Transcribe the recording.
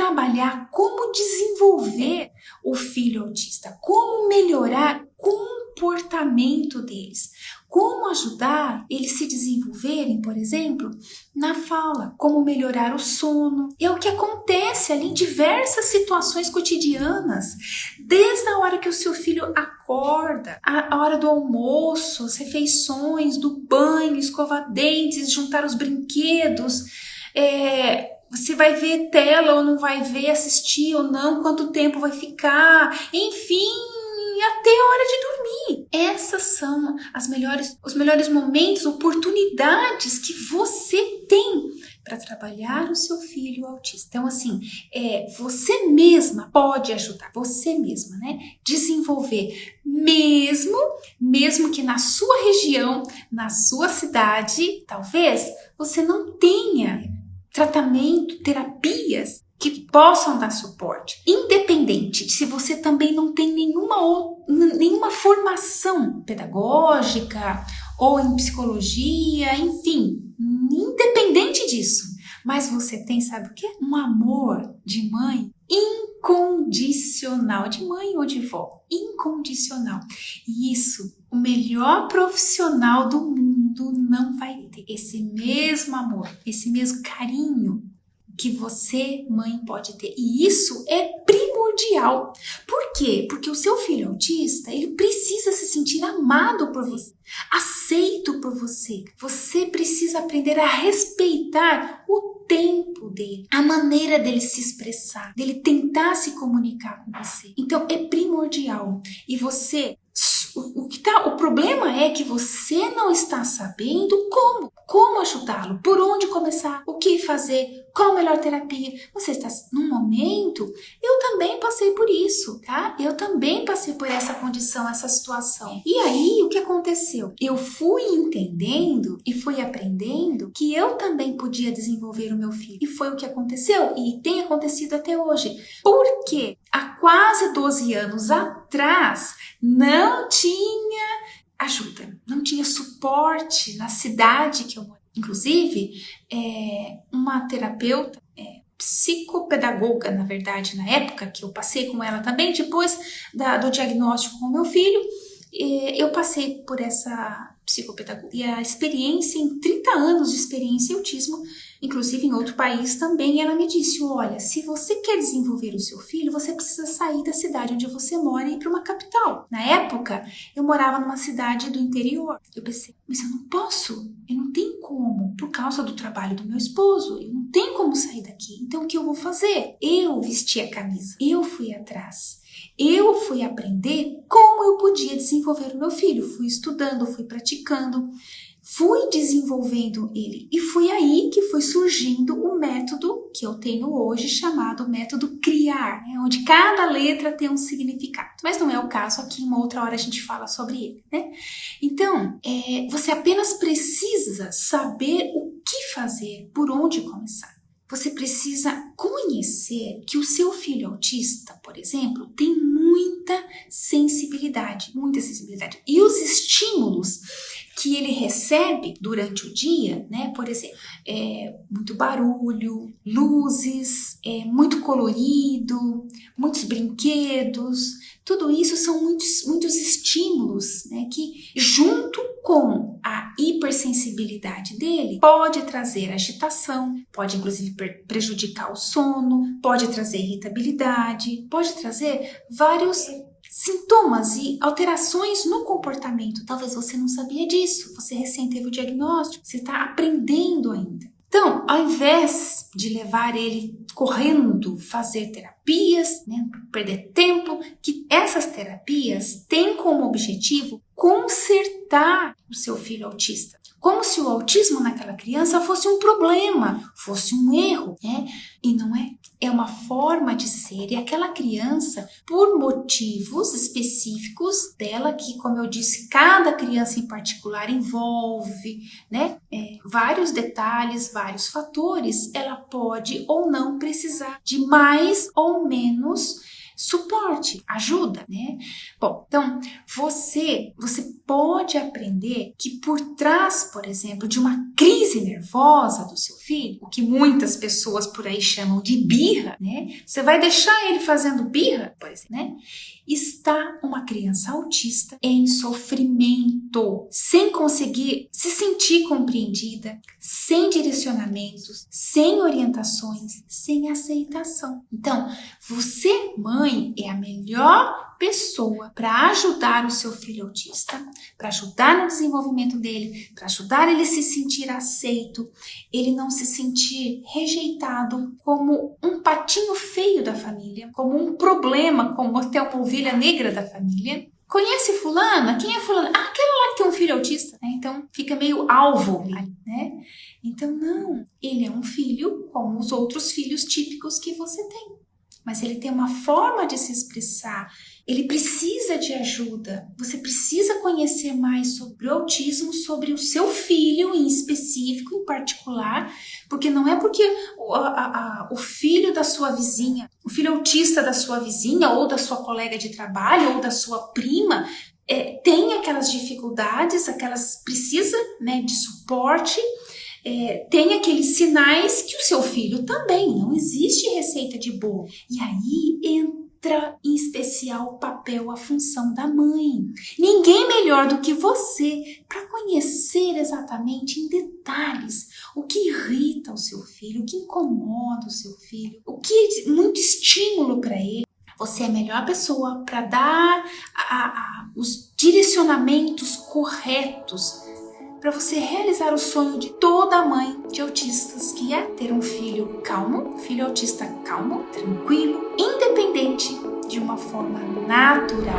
trabalhar como desenvolver o filho autista, como melhorar o comportamento deles, como ajudar eles se desenvolverem, por exemplo, na fala, como melhorar o sono. É o que acontece ali em diversas situações cotidianas, desde a hora que o seu filho acorda, a hora do almoço, as refeições, do banho, escovar dentes, juntar os brinquedos, você vai ver tela ou não vai ver, assistir ou não, quanto tempo vai ficar, enfim, até a hora de dormir. Essas são os melhores momentos, oportunidades que você tem para trabalhar o seu filho autista. Então, assim, você mesma pode ajudar, você mesma, né? Desenvolver, mesmo que na sua região, na sua cidade, talvez você não tenha tratamento, terapias que possam dar suporte, independente de se você também não tem nenhuma formação pedagógica ou em psicologia, enfim, independente disso. Mas você tem, sabe o quê? Um amor de mãe incondicional, de mãe ou de vó, incondicional. E isso, o melhor profissional do mundo não vai ter. Esse mesmo amor, esse mesmo carinho que você, mãe, pode ter. E isso é primordial. Por quê? Porque o seu filho autista, ele precisa se sentir amado por você, aceito por você. Você precisa aprender a respeitar o tempo dele, a maneira dele se expressar, dele tentar se comunicar com você. Então, é primordial. E você... O problema é que você não está sabendo como ajudá-lo, por onde começar, o que fazer, qual a melhor terapia. Você está num momento, eu também passei por isso, tá? Eu também passei por essa condição, essa situação. E aí, o que aconteceu? Eu fui entendendo e fui aprendendo que eu também podia desenvolver o meu filho. E foi o que aconteceu e tem acontecido até hoje. Por quê? Há quase 12 anos atrás, não tinha ajuda, não tinha suporte na cidade que eu moro. Inclusive, uma terapeuta, psicopedagoga, na verdade, na época que eu passei com ela também, depois do diagnóstico com o meu filho, eu passei por essa psicopedagogia. E a experiência, em 30 anos de experiência em autismo, inclusive em outro país também, ela me disse, olha, se você quer desenvolver o seu filho, você precisa sair da cidade onde você mora e ir para uma capital. Na época, eu morava numa cidade do interior. Eu pensei, mas eu não posso, eu não tenho como, por causa do trabalho do meu esposo, eu não tenho como sair daqui. Então, o que eu vou fazer? Eu vesti a camisa, eu fui atrás. Eu fui aprender como eu podia desenvolver o meu filho. Fui estudando, fui praticando, fui desenvolvendo ele. E foi aí que foi surgindo o método que eu tenho hoje, chamado método CRIAR, né? Onde cada letra tem um significado. Mas não é o caso aqui, uma outra hora a gente fala sobre ele, né? Então, você apenas precisa saber o que fazer, por onde começar. Você precisa conhecer que o seu filho autista, por exemplo, tem muita sensibilidade. E os estímulos que ele recebe durante o dia, né? Por exemplo, muito barulho, luzes, muito colorido, muitos brinquedos, tudo isso são muitos estímulos, né? Que junto com a hipersensibilidade dele, pode trazer agitação, pode inclusive prejudicar o sono, pode trazer irritabilidade, pode trazer vários sintomas e alterações no comportamento. Talvez você não sabia disso, você recém teve o diagnóstico, você está aprendendo ainda. Então, ao invés de levar ele correndo fazer terapias, né, perder tempo, que essas terapias têm como objetivo consertar o seu filho autista. Como se o autismo naquela criança fosse um problema, fosse um erro, né? E não é. É uma forma de ser, e aquela criança, por motivos específicos dela, que, como eu disse, cada criança em particular envolve, né, vários detalhes, vários fatores, ela pode ou não precisar de mais ou menos suporte, ajuda, né? Bom, então você pode aprender que por trás, por exemplo, de uma crise nervosa do seu filho, o que muitas pessoas por aí chamam de birra, né? Você vai deixar ele fazendo birra, por exemplo, né? Está uma criança autista em sofrimento, sem conseguir se sentir compreendida, sem direcionamentos, sem orientações, sem aceitação. Então, você, mãe, é a melhor pessoa para ajudar o seu filho autista, para ajudar no desenvolvimento dele, para ajudar ele a se sentir aceito, ele não se sentir rejeitado como um patinho feio da família, como um problema, como até uma ovelha negra da família. Conhece fulana? Quem é fulana? Ah, aquela lá que tem um filho autista, né? Então fica meio alvo, né? Então não, ele é um filho como os outros filhos típicos que você tem. Mas ele tem uma forma de se expressar, ele precisa de ajuda. Você precisa conhecer mais sobre o autismo, sobre o seu filho em específico, em particular, porque não é porque o filho da sua vizinha, o filho autista da sua vizinha, ou da sua colega de trabalho, ou da sua prima, tem aquelas dificuldades, precisa, né, de suporte, tem aqueles sinais que o seu filho também. Não existe receita de bolo. E aí entra em especial o papel, a função da mãe. Ninguém melhor do que você para conhecer exatamente em detalhes o que irrita o seu filho, o que incomoda o seu filho, o que é muito estímulo para ele. Você é a melhor pessoa para dar os direcionamentos corretos para você realizar o sonho de toda mãe de autistas, que é ter um filho calmo, filho autista calmo, tranquilo, independente, de uma forma natural.